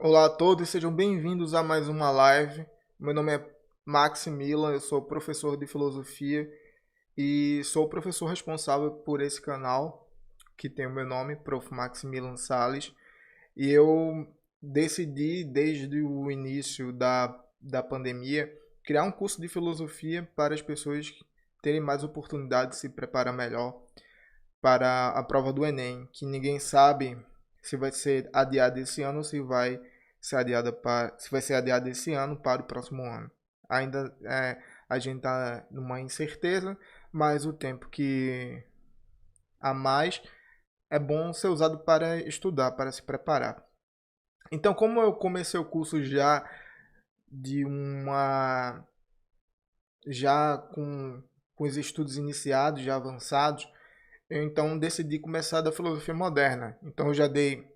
Olá a todos, sejam bem-vindos a mais uma live. Meu nome é Maximilian, eu sou professor de filosofia e sou o professor responsável por esse canal, que tem o meu nome, Prof. Maximilian Salles. E eu decidi, desde o início da pandemia, criar um curso de filosofia para as pessoas terem mais oportunidade de se preparar melhor para a prova do Enem, que ninguém sabe se vai ser adiada esse ano ou se vai ser adiada esse ano para o próximo ano. Ainda a gente está numa incerteza, mas o tempo que a mais é bom ser usado para estudar, para se preparar. Então, como eu comecei o curso de uma já com os estudos iniciados, já avançados, eu então decidi começar da filosofia moderna. Então eu já dei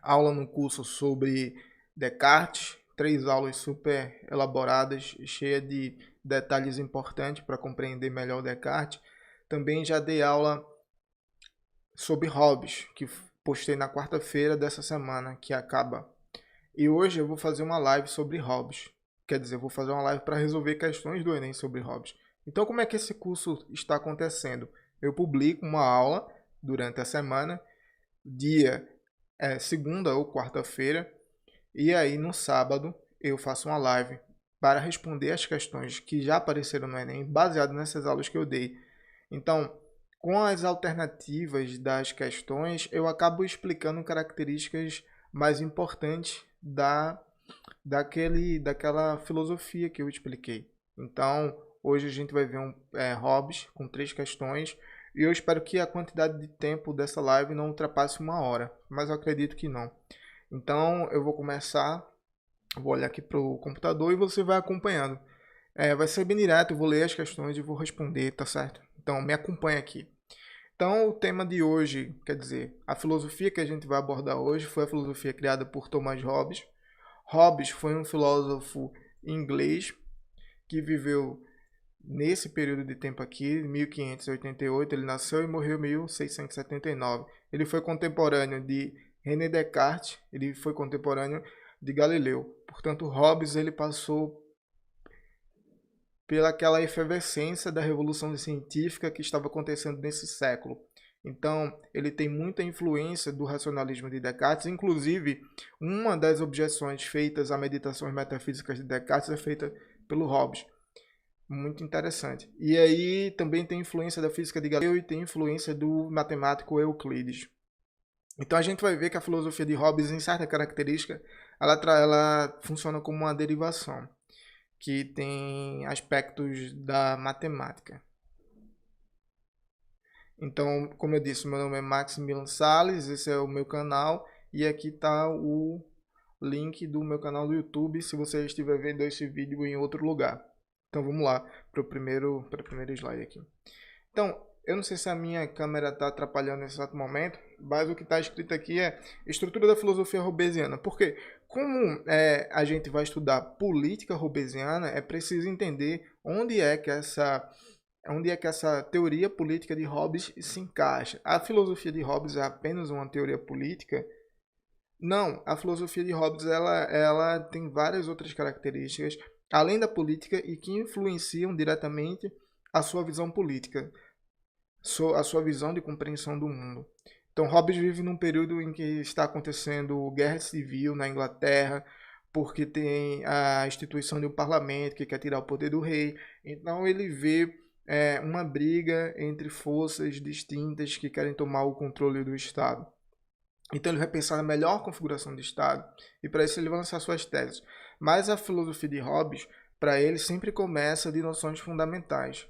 aula no curso sobre Descartes, 3 aulas super elaboradas, cheias de detalhes importantes para compreender melhor Descartes. Também já dei aula sobre Hobbes, que postei na quarta-feira dessa semana que acaba. E hoje eu vou fazer uma live sobre Hobbes. Quer dizer, eu vou fazer uma live para resolver questões do Enem sobre Hobbes. Então, como é que esse curso está acontecendo? Eu publico uma aula durante a semana, dia segunda ou quarta-feira, e aí no sábado eu faço uma live para responder as questões que já apareceram no Enem, baseado nessas aulas que eu dei. Então, com as alternativas das questões, eu acabo explicando características mais importantes daquela filosofia que eu expliquei. Então, hoje a gente vai ver Hobbes com 3 questões e eu espero que a quantidade de tempo dessa live não ultrapasse 1 hora, mas eu acredito que não. Então, eu vou começar, vou olhar aqui para o computador e você vai acompanhando. Vai ser bem direto, eu vou ler as questões e vou responder, tá certo? Então, me acompanha aqui. Então, o tema de hoje, quer dizer, a filosofia que a gente vai abordar hoje foi a filosofia criada por Thomas Hobbes. Hobbes foi um filósofo inglês que viveu nesse período de tempo aqui, 1588, ele nasceu e morreu em 1679. Ele foi contemporâneo de René Descartes, ele foi contemporâneo de Galileu. Portanto, Hobbes ele passou pelaquela efervescência da revolução científica que estava acontecendo nesse século. Então, ele tem muita influência do racionalismo de Descartes. Inclusive, uma das objeções feitas a meditações metafísicas de Descartes é feita pelo Hobbes. Muito interessante. E aí também tem influência da física de Galileu e tem influência do matemático Euclides. Então a gente vai ver que a filosofia de Hobbes, em certa característica, ela funciona como uma derivação, que tem aspectos da matemática. Então, como eu disse, meu nome é Maximilian Salles, esse é o meu canal e aqui está o link do meu canal do YouTube se você estiver vendo esse vídeo em outro lugar. Então vamos lá para o primeiro slide aqui. Então, eu não sei se a minha câmera está atrapalhando nesse exato momento, mas o que está escrito aqui é estrutura da filosofia hobbesiana. Porque como a gente vai estudar política hobbesiana, é preciso entender onde é que essa teoria política de Hobbes se encaixa. A filosofia de Hobbes é apenas uma teoria política? Não, a filosofia de Hobbes ela tem várias outras características, além da política, e que influenciam diretamente a sua visão política, a sua visão de compreensão do mundo. Então, Hobbes vive num período em que está acontecendo guerra civil na Inglaterra, porque tem a instituição de um parlamento que quer tirar o poder do rei. Então, ele vê uma briga entre forças distintas que querem tomar o controle do Estado. Então, ele vai pensar na melhor configuração do Estado e, para isso, ele vai lançar suas teses. Mas a filosofia de Hobbes, para ele, sempre começa de noções fundamentais.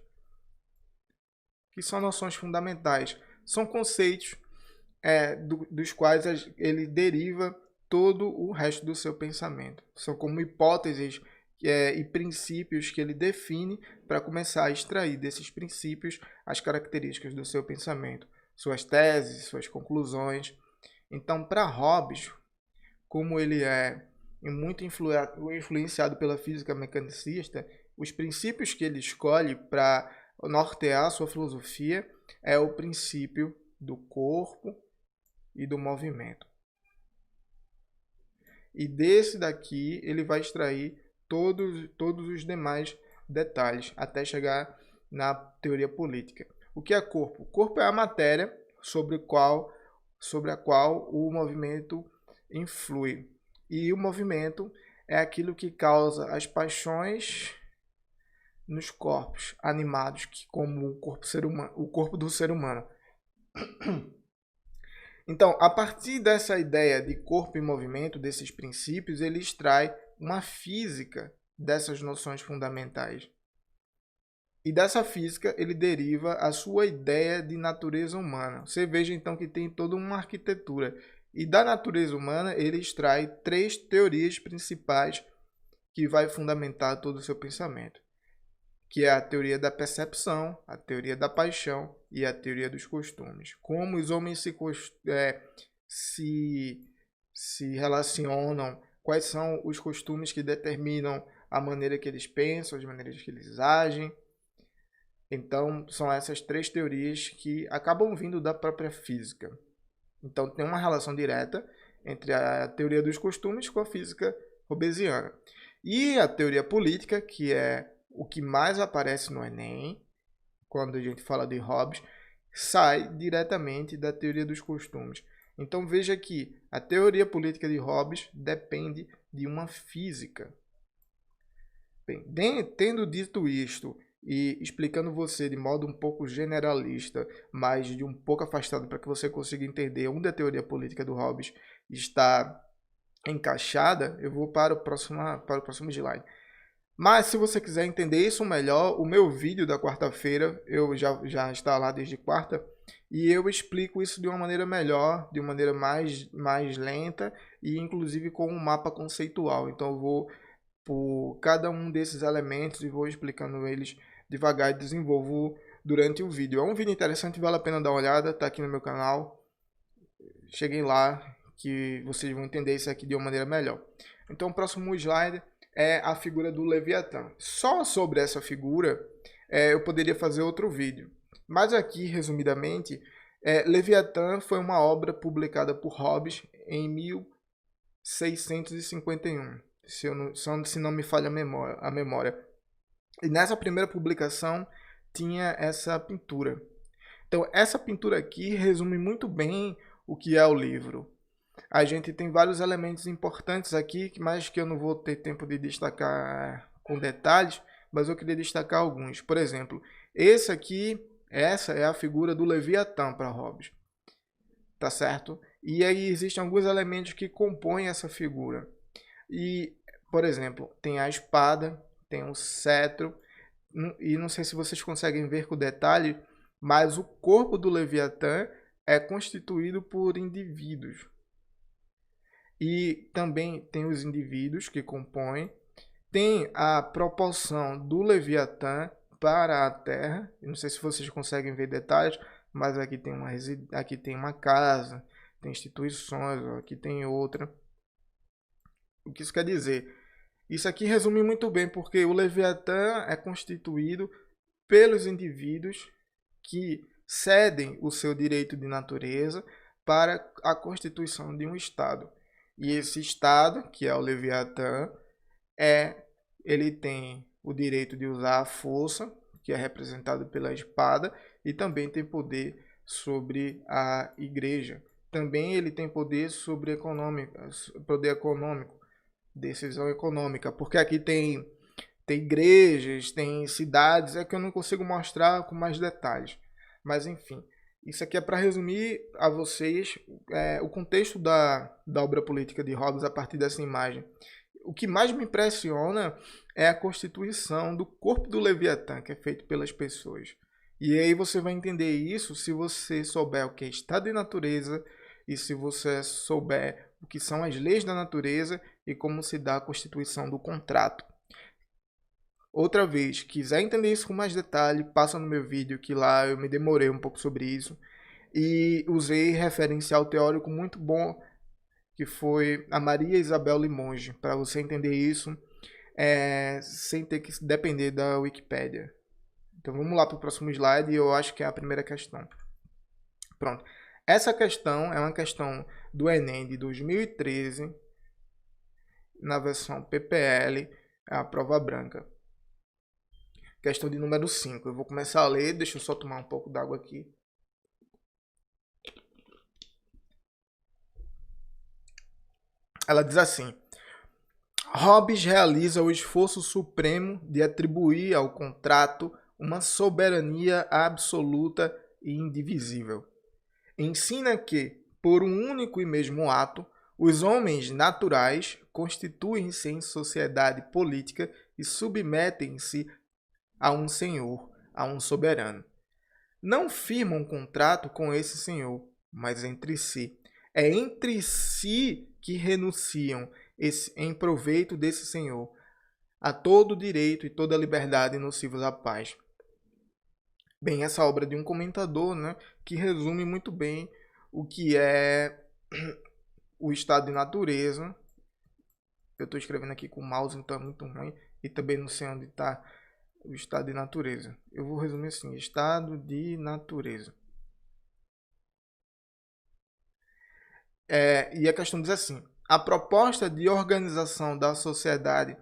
O que são noções fundamentais? São conceitos dos quais ele deriva todo o resto do seu pensamento. São como hipóteses e princípios que ele define para começar a extrair desses princípios as características do seu pensamento, suas teses, suas conclusões. Então, para Hobbes, como ele é muito influenciado pela física mecanicista, os princípios que ele escolhe para nortear a sua filosofia é o princípio do corpo e do movimento. e desse daqui ele vai extrair todos os demais detalhes até chegar na teoria política. O que é corpo? O corpo é a matéria sobre a qual o movimento influi. E o movimento é aquilo que causa as paixões nos corpos animados, como o corpo do ser humano. Então, a partir dessa ideia de corpo e movimento, desses princípios, ele extrai uma física dessas noções fundamentais. E dessa física ele deriva a sua ideia de natureza humana. Você veja então que tem toda uma arquitetura. E da natureza humana ele extrai 3 teorias principais que vai fundamentar todo o seu pensamento, que é a teoria da percepção, a teoria da paixão e a teoria dos costumes. Como os homens se relacionam, quais são os costumes que determinam a maneira que eles pensam, as maneiras que eles agem. Então, são essas 3 teorias que acabam vindo da própria física. Então, tem uma relação direta entre a teoria dos costumes com a física hobbesiana. E a teoria política, que é o que mais aparece no Enem, quando a gente fala de Hobbes, sai diretamente da teoria dos costumes. Então, veja que a teoria política de Hobbes depende de uma física. Bem, tendo dito isto, e explicando você de modo um pouco generalista, mas de um pouco afastado para que você consiga entender onde a teoria política do Hobbes está encaixada, eu vou para o próximo slide. Mas se você quiser entender isso melhor, o meu vídeo da quarta-feira, eu já está lá desde quarta, e eu explico isso de uma maneira melhor, de uma maneira mais lenta e inclusive com um mapa conceitual. Então eu vou por cada um desses elementos e vou explicando eles devagar e desenvolvo durante o vídeo. É um vídeo interessante, vale a pena dar uma olhada, tá aqui no meu canal. Cheguem lá que vocês vão entender isso aqui de uma maneira melhor. Então o próximo slide é a figura do Leviatã. Só sobre essa figura eu poderia fazer outro vídeo. Mas aqui, resumidamente, Leviatã foi uma obra publicada por Hobbes em 1651. Se não me falha a memória. E nessa primeira publicação tinha essa pintura. Então, essa pintura aqui resume muito bem o que é o livro. A gente tem vários elementos importantes aqui, mas que eu não vou ter tempo de destacar com detalhes, mas eu queria destacar alguns. Por exemplo, essa é a figura do Leviatã para Hobbes. Tá certo? E aí existem alguns elementos que compõem essa figura. E, por exemplo, tem a espada, tem um cetro, e não sei se vocês conseguem ver com detalhe, mas o corpo do Leviatã é constituído por indivíduos. E também tem os indivíduos que compõem, tem a proporção do Leviatã para a Terra, eu não sei se vocês conseguem ver detalhes, mas aqui tem uma casa, tem instituições, aqui tem outra. O que isso quer dizer? Isso aqui resume muito bem, porque o Leviatã é constituído pelos indivíduos que cedem o seu direito de natureza para a constituição de um Estado. E esse Estado, que é o Leviatã, ele tem o direito de usar a força, que é representado pela espada, e também tem poder sobre a igreja. Também ele tem poder sobre poder econômico. Decisão econômica, porque aqui tem igrejas, tem cidades, é que eu não consigo mostrar com mais detalhes, mas enfim, isso aqui é para resumir a vocês o contexto da obra política de Hobbes a partir dessa imagem. O que mais me impressiona é a constituição do corpo do Leviatã, que é feito pelas pessoas, e aí você vai entender isso se você souber o que é estado de natureza e se você souber o que são as leis da natureza e como se dá a constituição do contrato. Outra vez, quiser entender isso com mais detalhe, passa no meu vídeo, que lá eu me demorei um pouco sobre isso. E usei referencial teórico muito bom, que foi a Maria Isabel Limonge, para você entender isso sem ter que depender da Wikipédia. Então vamos lá para o próximo slide, e eu acho que é a primeira questão. Pronto. Essa questão é uma questão do Enem de 2013, na versão PPL, é a prova branca. Questão de número 5. Eu vou começar a ler, deixa eu só tomar um pouco d'água aqui. Ela diz assim: Hobbes realiza o esforço supremo de atribuir ao contrato uma soberania absoluta e indivisível. Ensina que, por um único e mesmo ato, os homens naturais constituem-se em sociedade política e submetem-se a um senhor, a um soberano. Não firmam contrato com esse senhor, mas entre si. É entre si que renunciam em proveito desse senhor a todo direito e toda liberdade nocivos à paz. Bem, essa obra de um comentador, né, que resume muito bem o que é o estado de natureza. Eu estou escrevendo aqui com o mouse, então é muito ruim. E também não sei onde está o estado de natureza. Eu vou resumir assim: estado de natureza. E a questão diz assim: a proposta de organização da sociedade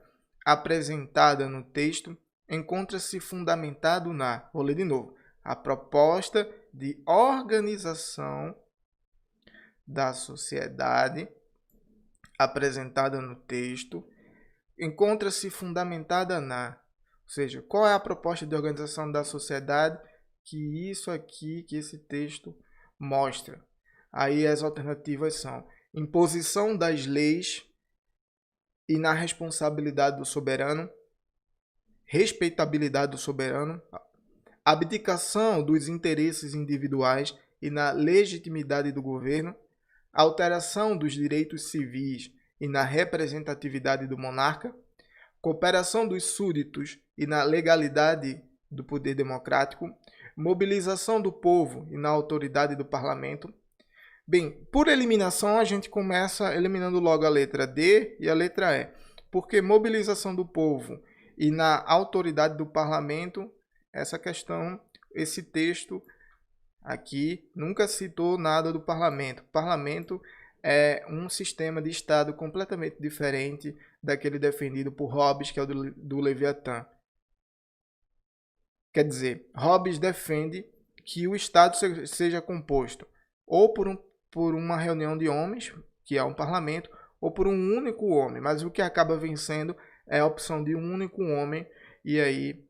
apresentada no texto encontra-se fundamentado na... Vou ler de novo. A proposta de organização da sociedade apresentada no texto encontra-se fundamentada na... Ou seja, qual é a proposta de organização da sociedade que isso aqui, que esse texto mostra? Aí as alternativas são: imposição das leis e na responsabilidade do soberano, respeitabilidade do soberano, abdicação dos interesses individuais e na legitimidade do governo, alteração dos direitos civis e na representatividade do monarca, cooperação dos súditos e na legalidade do poder democrático, mobilização do povo e na autoridade do parlamento. Bem, por eliminação a gente começa eliminando logo a letra D e a letra E, porque mobilização do povo e na autoridade do parlamento, essa questão, esse texto aqui nunca citou nada do parlamento. O parlamento é um sistema de Estado completamente diferente daquele defendido por Hobbes, que é o do Leviatã. Quer dizer, Hobbes defende que o Estado seja composto ou por uma reunião de homens, que é um parlamento, ou por um único homem. Mas o que acaba vencendo é a opção de um único homem, e aí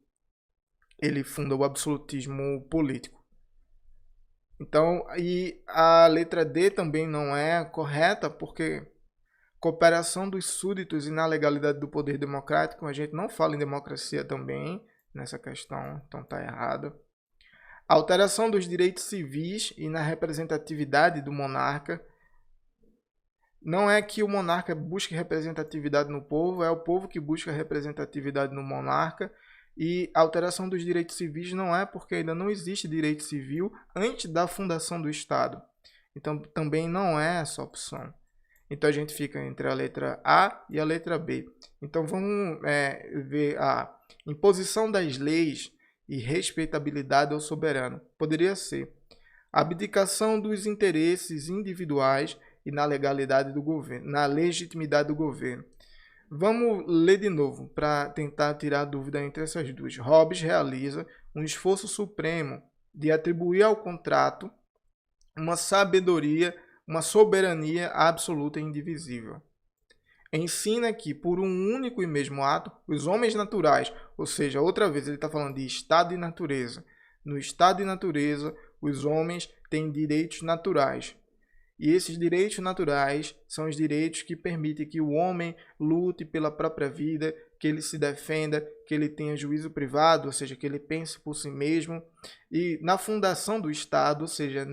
ele funda o absolutismo político. Então, e a letra D também não é correta, porque cooperação dos súditos e na legalidade do poder democrático, a gente não fala em democracia também nessa questão, então está errado. Alteração dos direitos civis e na representatividade do monarca. Não é que o monarca busque representatividade no povo, é o povo que busca representatividade no monarca. E alteração dos direitos civis não é porque ainda não existe direito civil antes da fundação do Estado. Então também não é essa opção. Então a gente fica entre a letra A e a letra B. Então vamos ver a imposição das leis e respeitabilidade ao soberano. Poderia ser abdicação dos interesses individuais e na legalidade do governo, na legitimidade do governo. Vamos ler de novo para tentar tirar a dúvida entre essas duas. Hobbes realiza um esforço supremo de atribuir ao contrato uma sabedoria, uma soberania absoluta e indivisível. Ensina que, por um único e mesmo ato, os homens naturais, ou seja, outra vez ele está falando de estado de natureza. No estado de natureza, os homens têm direitos naturais. E esses direitos naturais são os direitos que permitem que o homem lute pela própria vida, que ele se defenda, que ele tenha juízo privado, ou seja, que ele pense por si mesmo. E na fundação do Estado, ou seja,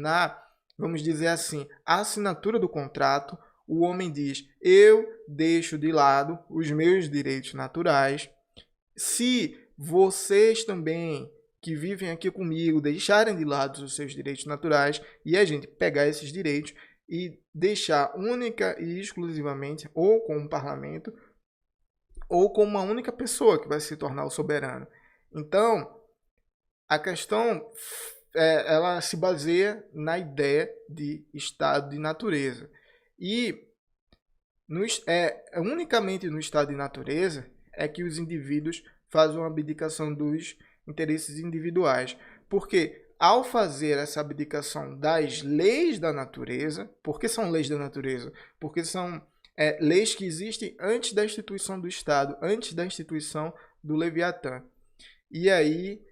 vamos dizer assim, a assinatura do contrato, o homem diz: eu deixo de lado os meus direitos naturais. Se vocês também que vivem aqui comigo deixarem de lado os seus direitos naturais e a gente pegar esses direitos e deixar única e exclusivamente ou com o parlamento ou com uma única pessoa que vai se tornar o soberano. Então, a questão ela se baseia na ideia de estado de natureza. E Unicamente no estado de natureza é que os indivíduos fazem uma abdicação dos interesses individuais. Porque ao fazer essa abdicação das leis da natureza, por que são leis da natureza? Porque são leis que existem antes da instituição do Estado, antes da instituição do Leviatã. E aí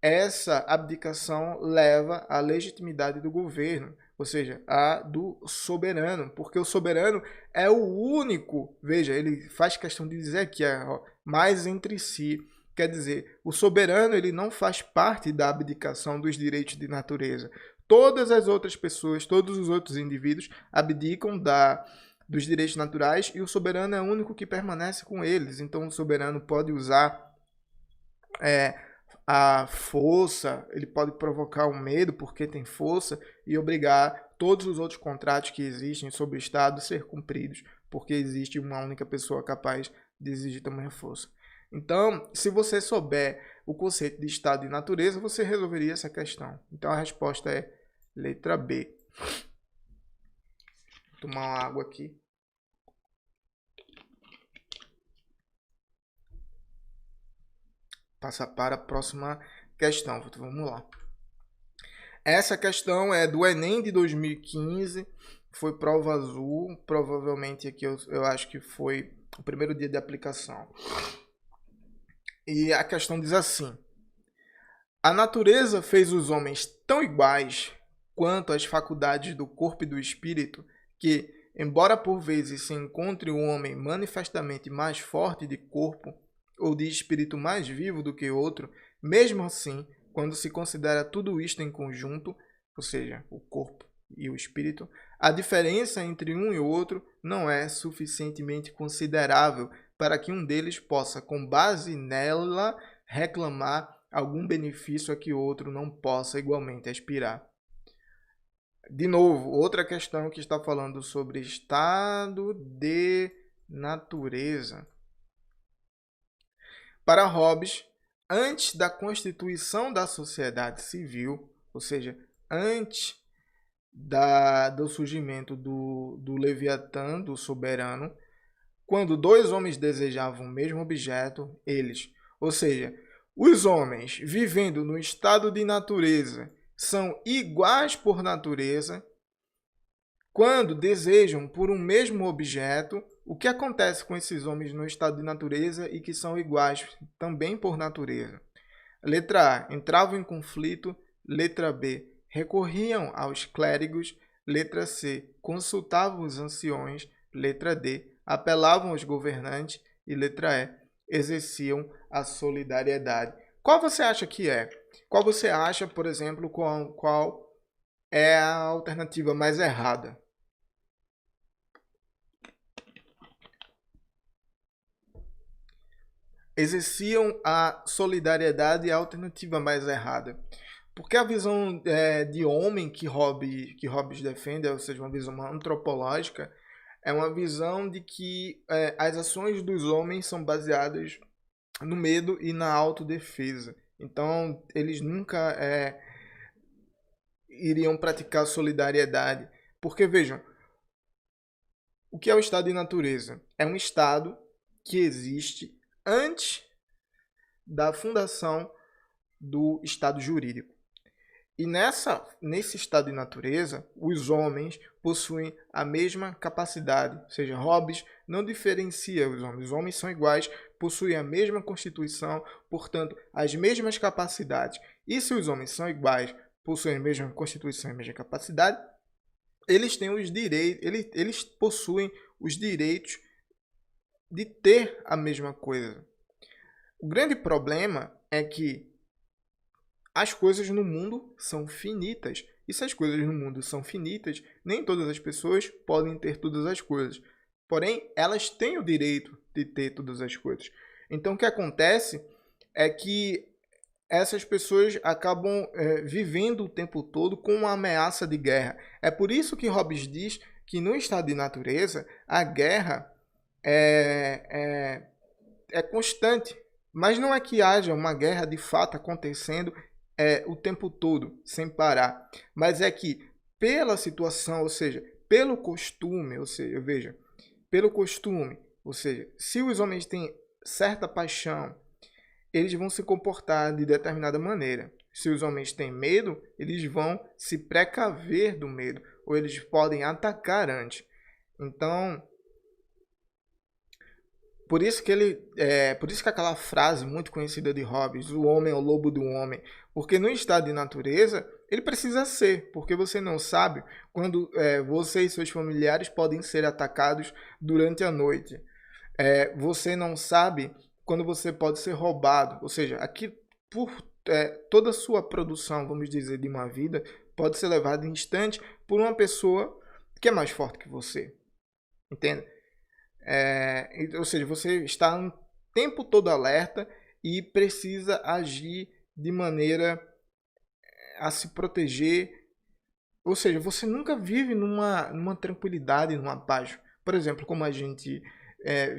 essa abdicação leva à legitimidade do governo, ou seja, a do soberano, porque o soberano é o único, veja, ele faz questão de dizer que é mais entre si, quer dizer, o soberano ele não faz parte da abdicação dos direitos de natureza. Todas as outras pessoas, todos os outros indivíduos abdicam dos direitos naturais e o soberano é o único que permanece com eles. Então o soberano pode usar a força, ele pode provocar o medo porque tem força e obrigar todos os outros contratos que existem sobre o Estado a ser cumpridos, porque existe uma única pessoa capaz de exigir tamanha força. Então, se você souber o conceito de Estado e natureza, você resolveria essa questão. Então, a resposta é letra B. Vou tomar uma água aqui. Passa para a próxima questão. Vamos lá. Essa questão é do Enem de 2015. Foi prova azul. Provavelmente aqui eu acho que foi o primeiro dia de aplicação. E a questão diz assim: a natureza fez os homens tão iguais quanto as faculdades do corpo e do espírito que, embora por vezes se encontre um homem manifestamente mais forte de corpo ou de espírito mais vivo do que outro, mesmo assim, quando se considera tudo isto em conjunto, ou seja, o corpo e o espírito, a diferença entre um e outro não é suficientemente considerável para que um deles possa, com base nela, reclamar algum benefício a que outro não possa igualmente aspirar. De novo, outra questão que está falando sobre estado de natureza. Para Hobbes, antes da constituição da sociedade civil, ou seja, antes do surgimento do Leviatã, do soberano, quando dois homens desejavam o mesmo objeto, eles, ou seja, os homens vivendo no estado de natureza, são iguais por natureza. Quando desejam por um mesmo objeto, o que acontece com esses homens no estado de natureza e que são iguais também por natureza? Letra A, entravam em conflito. Letra B, recorriam aos clérigos. Letra C, consultavam os anciões. Letra D, apelavam aos governantes. E letra E, exerciam a solidariedade. Qual você acha que é? Qual você acha, por exemplo, qual é a alternativa mais errada? Exerciam a solidariedade é a alternativa mais errada. Porque a visão de homem que Hobbes defende, ou seja, uma visão antropológica, é uma visão de que as ações dos homens são baseadas no medo e na autodefesa. Então, eles nunca iriam praticar solidariedade. Porque, vejam, o que é o estado de natureza? É um estado que existe antes da fundação do estado jurídico. E nesse estado de natureza, os homens possuem a mesma capacidade. Ou seja, Hobbes não diferencia os homens. Os homens são iguais, possuem a mesma constituição, portanto, as mesmas capacidades. E se os homens são iguais, possuem a mesma constituição e a mesma capacidade, eles têm os direitos, eles possuem os direitos de ter a mesma coisa. O grande problema é que as coisas no mundo são finitas. E se as coisas no mundo são finitas, nem todas as pessoas podem ter todas as coisas. Porém, elas têm o direito de ter todas as coisas. Então, o que acontece é que essas pessoas acabam vivendo o tempo todo com uma ameaça de guerra. É por isso que Hobbes diz que no estado de natureza, a guerra é constante. Mas não é que haja uma guerra de fato acontecendo o tempo todo, sem parar. Mas é que pela situação, ou seja, pelo costume, ou seja, veja, pelo costume. Ou seja, se os homens têm certa paixão, eles vão se comportar de determinada maneira. Se os homens têm medo, eles vão se precaver do medo, ou eles podem atacar antes. Então, por isso que aquela frase muito conhecida de Hobbes, o homem é o lobo do homem, porque no estado de natureza ele precisa ser, porque você não sabe quando você e seus familiares podem ser atacados durante a noite. Você não sabe quando você pode ser roubado, ou seja, aqui por toda a sua produção, vamos dizer, de uma vida, pode ser levada em instante por uma pessoa que é mais forte que você, entende? Ou seja, você está o tempo todo alerta e precisa agir de maneira a se proteger. Ou seja, você nunca vive numa tranquilidade, numa paz. Por exemplo, como a gente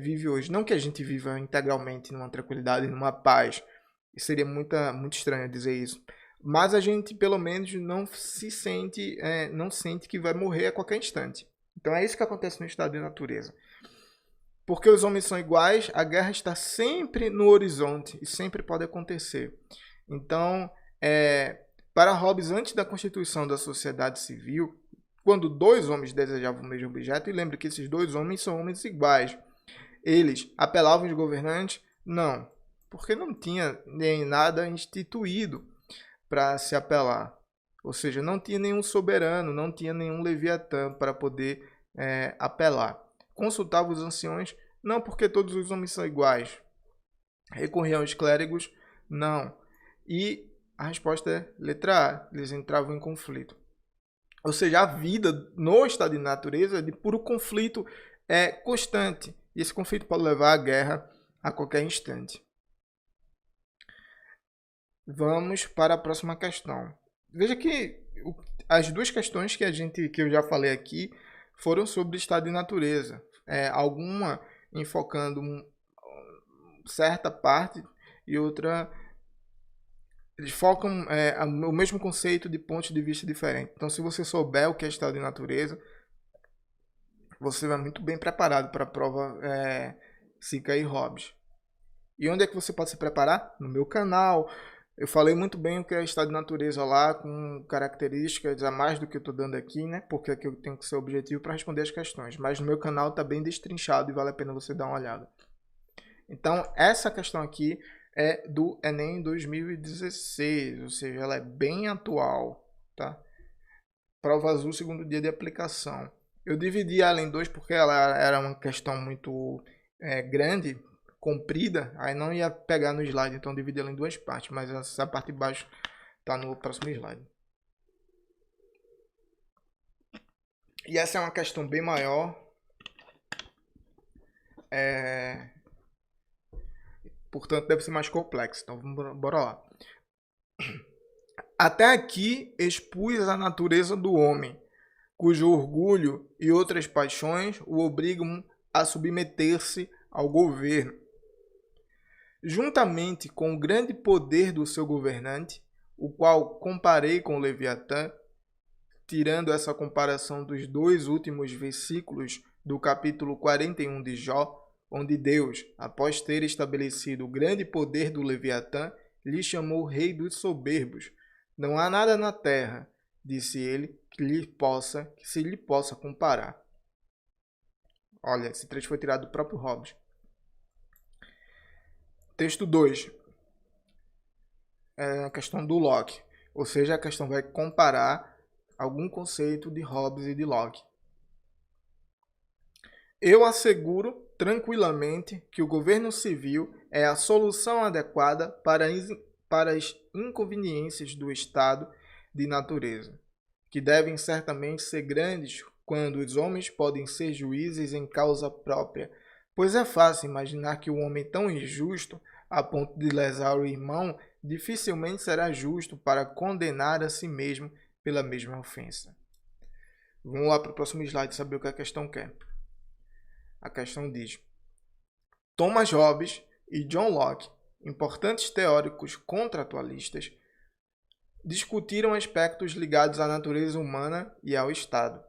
vive hoje. Não que a gente viva integralmente numa tranquilidade, numa paz. Seria muito estranho dizer isso. Mas a gente, pelo menos, não sente que vai morrer a qualquer instante. Então é isso que acontece no estado de natureza. Porque os homens são iguais, a guerra está sempre no horizonte e sempre pode acontecer. Então, para Hobbes, antes da constituição da sociedade civil, quando dois homens desejavam o mesmo objeto, e lembre que esses dois homens são homens iguais, eles apelavam aos governantes? Não, porque não tinha nem nada instituído para se apelar. Ou seja, não tinha nenhum soberano, não tinha nenhum leviatã para poder apelar. Consultava os anciões? Não, porque todos os homens são iguais. Recorriam aos clérigos? Não. E a resposta é letra A, eles entravam em conflito. Ou seja, a vida no estado de natureza é de puro conflito constante. E esse conflito pode levar à guerra a qualquer instante. Vamos para a próxima questão. Veja que as duas questões que eu já falei aqui foram sobre o estado de natureza. Alguma enfocando certa parte e outra eles focam o mesmo conceito de pontos de vista diferentes. Então, se você souber o que é estado de natureza, você vai muito bem preparado para a prova Sica e Hobbes. E onde é que você pode se preparar? No meu canal. Eu falei muito bem o que é estado de natureza lá, com características a mais do que eu estou dando aqui, né? Porque aqui eu tenho que ser objetivo para responder as questões. Mas no meu canal está bem destrinchado e vale a pena você dar uma olhada. Então, essa questão aqui é do Enem 2016, ou seja, ela é bem atual, tá? Prova azul, segundo dia de aplicação. Eu dividi ela em dois porque ela era uma questão muito grande, comprida, aí não ia pegar no slide, então dividi ela em duas partes, mas essa parte de baixo está no próximo slide. E essa é uma questão bem maior, portanto deve ser mais complexa, então bora lá. Até aqui expus a natureza do homem, cujo orgulho e outras paixões o obrigam a submeter-se ao governo. Juntamente com o grande poder do seu governante, o qual comparei com o Leviatã, tirando essa comparação dos dois últimos versículos do capítulo 41 de Jó, onde Deus, após ter estabelecido o grande poder do Leviatã, lhe chamou rei dos soberbos. Não há nada na terra, disse ele, que se lhe possa comparar. Olha, esse trecho foi tirado do próprio Hobbes. Texto 2. É a questão do Locke. Ou seja, a questão vai comparar algum conceito de Hobbes e de Locke. Eu asseguro tranquilamente que o governo civil é a solução adequada para as inconveniências do estado de natureza, que devem certamente ser grandes quando os homens podem ser juízes em causa própria, pois é fácil imaginar que um homem tão injusto, a ponto de lesar o irmão, dificilmente será justo para condenar a si mesmo pela mesma ofensa. Vamos lá para o próximo slide saber o que a questão quer. A questão diz: Thomas Hobbes e John Locke, importantes teóricos contratualistas, discutiram aspectos ligados à natureza humana e ao Estado.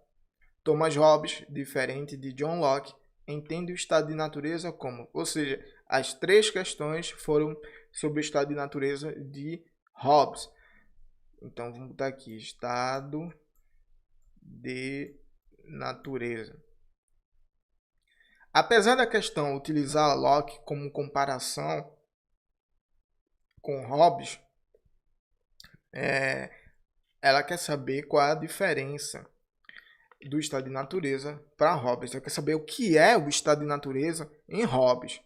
Thomas Hobbes, diferente de John Locke, entende o estado de natureza como? Ou seja, as 3 questões foram sobre o estado de natureza de Hobbes. Então, vamos botar aqui, estado de natureza. Apesar da questão utilizar Locke como comparação com Hobbes, ela quer saber qual é a diferença do estado de natureza para Hobbes. Ela quer saber o que é o estado de natureza em Hobbes.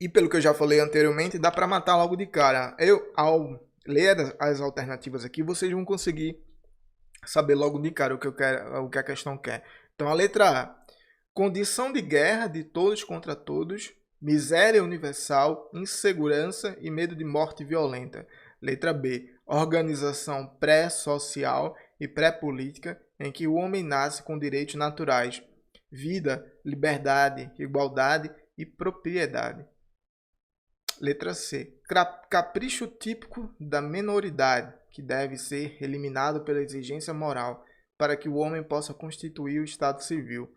E pelo que eu já falei anteriormente, dá para matar logo de cara. Ao ler as alternativas aqui, vocês vão conseguir saber logo de cara o que a questão quer. Então, a letra A. Condição de guerra de todos contra todos, miséria universal, insegurança e medo de morte violenta. Letra B. Organização pré-social e pré-política em que o homem nasce com direitos naturais, vida, liberdade, igualdade e propriedade. Letra C. Capricho típico da minoridade, que deve ser eliminado pela exigência moral, para que o homem possa constituir o Estado civil.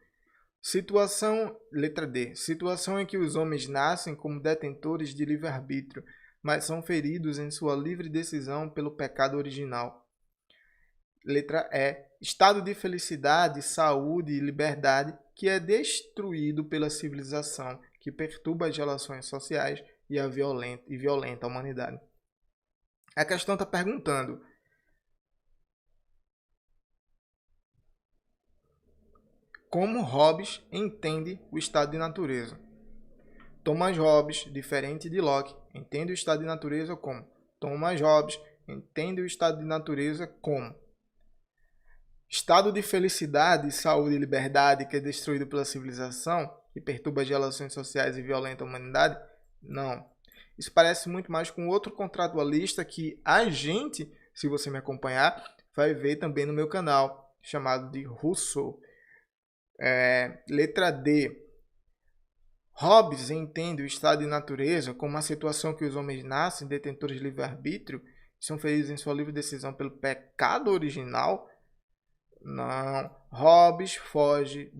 Letra D. Situação em que os homens nascem como detentores de livre-arbítrio, mas são feridos em sua livre decisão pelo pecado original. Letra E. Estado de felicidade, saúde e liberdade que é destruído pela civilização, que perturba as relações sociais e violenta a humanidade. A questão está perguntando: como Hobbes entende o estado de natureza? Thomas Hobbes, diferente de Locke, entende o estado de natureza como? Thomas Hobbes entende o estado de natureza como estado de felicidade, saúde e liberdade que é destruído pela civilização e perturba as relações sociais e violenta a humanidade? Não. Isso parece muito mais com outro contratualista que a gente, se você me acompanhar, vai ver também no meu canal, chamado de Rousseau. Letra D. Hobbes entende o estado de natureza como uma situação que os homens nascem detentores de livre-arbítrio e são feridos em sua livre decisão pelo pecado original? Não. Hobbes foge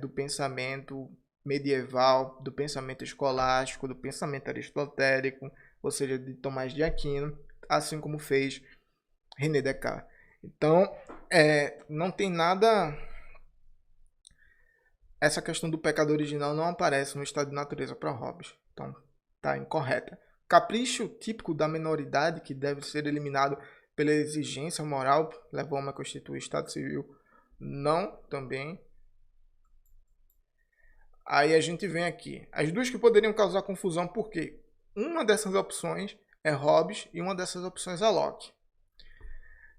do pensamento medieval, do pensamento escolástico, do pensamento aristotélico, ou seja, de Tomás de Aquino, assim como fez René Descartes. Então, não tem nada... Essa questão do pecado original não aparece no estado de natureza para Hobbes. Então, está incorreta. Capricho típico da minoridade que deve ser eliminado pela exigência moral, levou a constituir o Estado Civil. Não, também. Aí a gente vem aqui. As duas que poderiam causar confusão, porque uma dessas opções é Hobbes e uma dessas opções é Locke.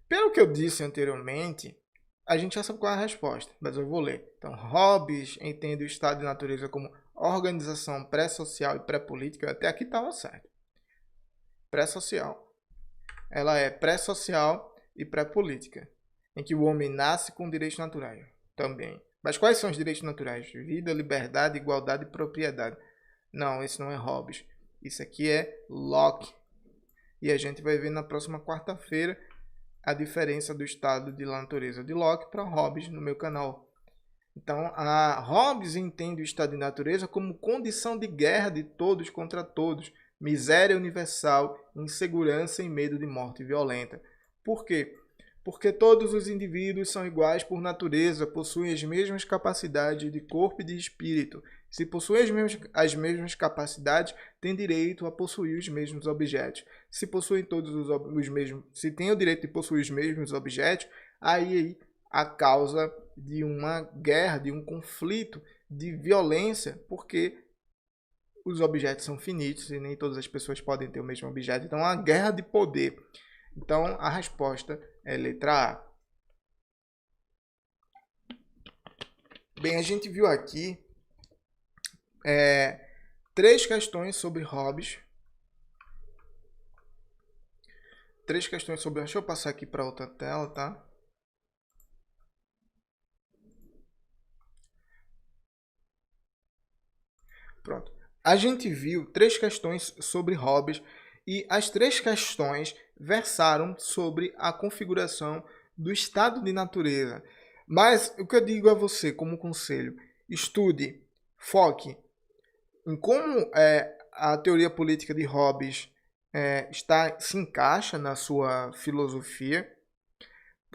Pelo que eu disse anteriormente, a gente já sabe qual é a resposta, mas eu vou ler. Então, Hobbes entende o estado de natureza como organização pré-social e pré-política. Até aqui estava certo. Pré-social. Ela é pré-social e pré-política, em que o homem nasce com direitos naturais também. Mas quais são os direitos naturais? Vida, liberdade, igualdade e propriedade. Não, esse não é Hobbes. Isso aqui é Locke. E a gente vai ver na próxima quarta-feira a diferença do estado de natureza de Locke para Hobbes no meu canal. Então, a Hobbes entende o estado de natureza como condição de guerra de todos contra todos, miséria universal, insegurança e medo de morte violenta. Por quê? Porque todos os indivíduos são iguais por natureza, possuem as mesmas capacidades de corpo e de espírito. Se possuem as mesmas capacidades, têm direito a possuir os mesmos objetos. Se possuem todos os mesmos, se têm o direito de possuir os mesmos objetos, aí a causa de uma guerra, de um conflito, de violência, porque os objetos são finitos e nem todas as pessoas podem ter o mesmo objeto. Então, é uma guerra de poder. Então, a resposta é letra A. Bem, a gente viu aqui 3 questões sobre Hobbes. 3 questões sobre... Deixa eu passar aqui para outra tela, tá? Pronto. A gente viu 3 questões sobre Hobbes e as 3 questões versaram sobre a configuração do estado de natureza. Mas o que eu digo a você como conselho, estude, foque em como a teoria política de Hobbes se encaixa na sua filosofia.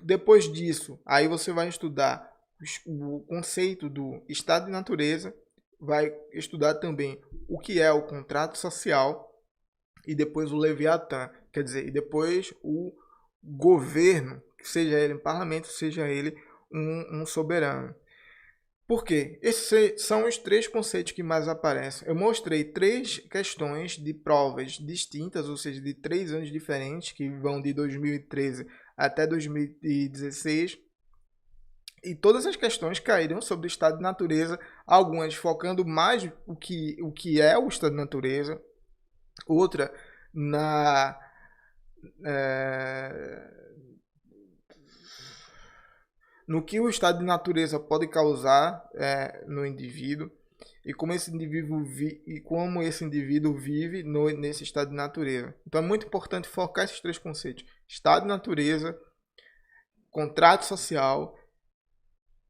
Depois disso, aí você vai estudar o conceito do estado de natureza, vai estudar também o que é o contrato social e depois o Leviatã, quer dizer, e depois o governo, seja ele um parlamento, seja ele um soberano. Por quê? Esses são os três conceitos que mais aparecem. Eu mostrei três questões de provas distintas, ou seja, de 3 anos diferentes, que vão de 2013 até 2016. E todas as questões caíram sobre o estado de natureza, algumas focando mais o que é o estado de natureza, outra na no que o estado de natureza pode causar no indivíduo e como esse indivíduo vive nesse estado de natureza. Então é muito importante focar esses três conceitos: estado de natureza, contrato social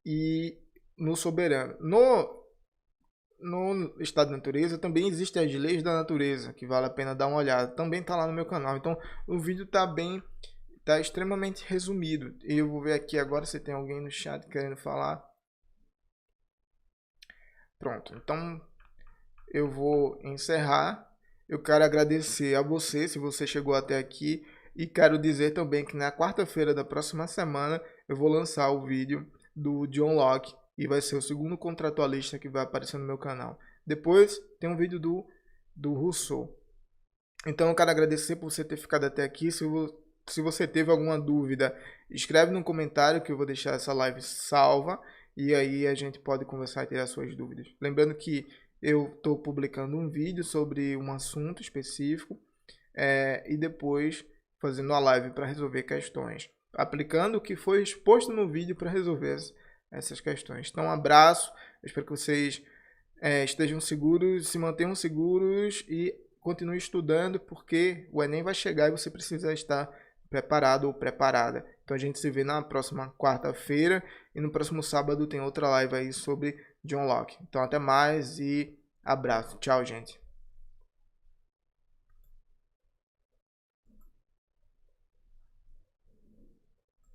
e no soberano. No estado de natureza também existem as leis da natureza, que vale a pena dar uma olhada. Também está lá no meu canal. Então o vídeo está extremamente resumido. Eu vou ver aqui agora se tem alguém no chat querendo falar. Pronto, então eu vou encerrar. Eu quero agradecer a você, se você chegou até aqui. E quero dizer também que na quarta-feira da próxima semana eu vou lançar o vídeo do John Locke. E vai ser o segundo contratualista que vai aparecer no meu canal. Depois tem um vídeo do Rousseau. Então eu quero agradecer por você ter ficado até aqui. Se você teve alguma dúvida, escreve no comentário que eu vou deixar essa live salva. E aí a gente pode conversar e tirar suas dúvidas. Lembrando que eu estou publicando um vídeo sobre um assunto específico. E depois fazendo a live para resolver questões. Aplicando o que foi exposto no vídeo para resolver essas questões. Então um abraço. Eu espero que vocês estejam seguros, se mantenham seguros e continuem estudando, porque o Enem vai chegar e você precisa estar preparado ou preparada. Então a gente se vê na próxima quarta-feira e no próximo sábado tem outra live aí sobre John Locke. Então até mais e abraço. Tchau, gente.